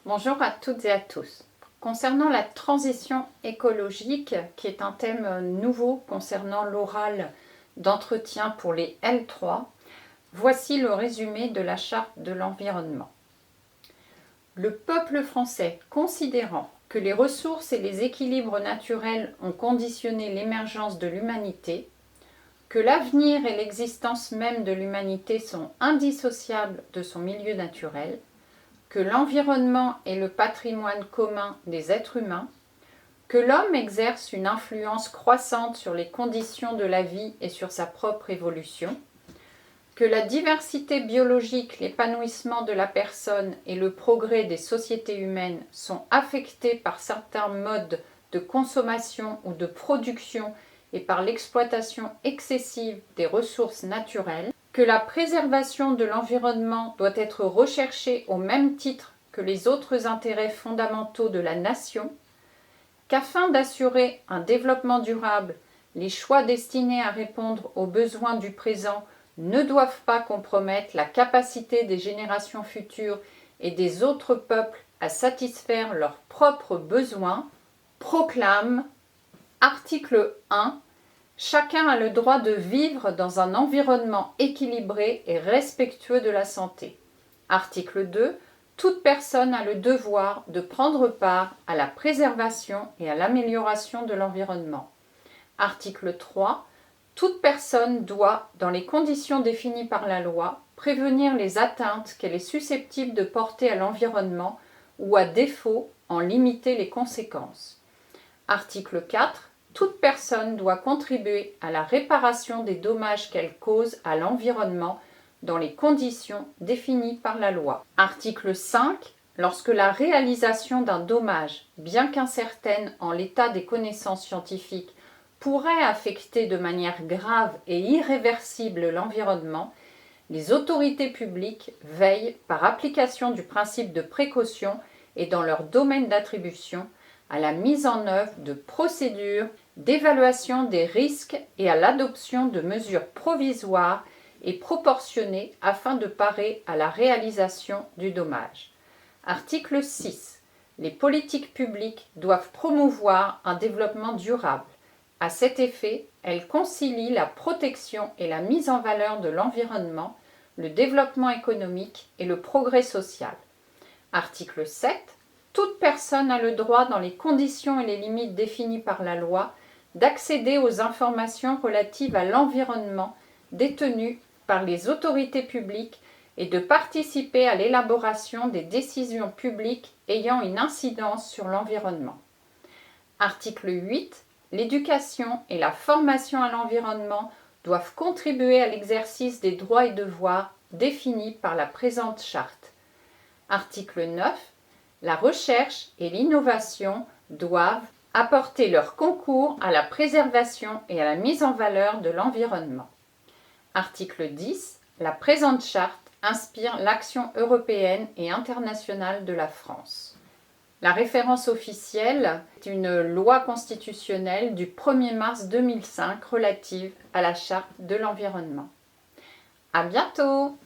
Bonjour à toutes et à tous. Concernant la transition écologique, qui est un thème nouveau concernant l'oral d'entretien pour les L3, voici le résumé de la Charte de l'environnement. Le peuple français, considérant que les ressources et les équilibres naturels ont conditionné l'émergence de l'humanité, que l'avenir et l'existence même de l'humanité sont indissociables de son milieu naturel, que l'environnement est le patrimoine commun des êtres humains, que l'homme exerce une influence croissante sur les conditions de la vie et sur sa propre évolution, que la diversité biologique, l'épanouissement de la personne et le progrès des sociétés humaines sont affectés par certains modes de consommation ou de production et par l'exploitation excessive des ressources naturelles, que la préservation de l'environnement doit être recherchée au même titre que les autres intérêts fondamentaux de la nation, qu'afin d'assurer un développement durable, les choix destinés à répondre aux besoins du présent ne doivent pas compromettre la capacité des générations futures et des autres peuples à satisfaire leurs propres besoins, proclame article 1. Chacun a le droit de vivre dans un environnement équilibré et respectueux de la santé. Article 2. Toute personne a le devoir de prendre part à la préservation et à l'amélioration de l'environnement. Article 3. Toute personne doit, dans les conditions définies par la loi, prévenir les atteintes qu'elle est susceptible de porter à l'environnement ou, à défaut, en limiter les conséquences. Article 4. Toute personne doit contribuer à la réparation des dommages qu'elle cause à l'environnement dans les conditions définies par la loi. Article 5. Lorsque la réalisation d'un dommage, bien qu'incertaine en l'état des connaissances scientifiques, pourrait affecter de manière grave et irréversible l'environnement, les autorités publiques veillent, par application du principe de précaution et dans leur domaine d'attribution, à la mise en œuvre de procédures d'évaluation des risques et à l'adoption de mesures provisoires et proportionnées afin de parer à la réalisation du dommage. Article 6. Les politiques publiques doivent promouvoir un développement durable. À cet effet, elles concilient la protection et la mise en valeur de l'environnement, le développement économique et le progrès social. Article 7. Toute personne a le droit, dans les conditions et les limites définies par la loi, d'accéder aux informations relatives à l'environnement détenues par les autorités publiques et de participer à l'élaboration des décisions publiques ayant une incidence sur l'environnement. Article 8. L'éducation et la formation à l'environnement doivent contribuer à l'exercice des droits et devoirs définis par la présente charte. Article 9. La recherche et l'innovation doivent apporter leur concours à la préservation et à la mise en valeur de l'environnement. Article 10. La présente charte inspire l'action européenne et internationale de la France. La référence officielle est une loi constitutionnelle du 1er mars 2005 relative à la charte de l'environnement. À bientôt!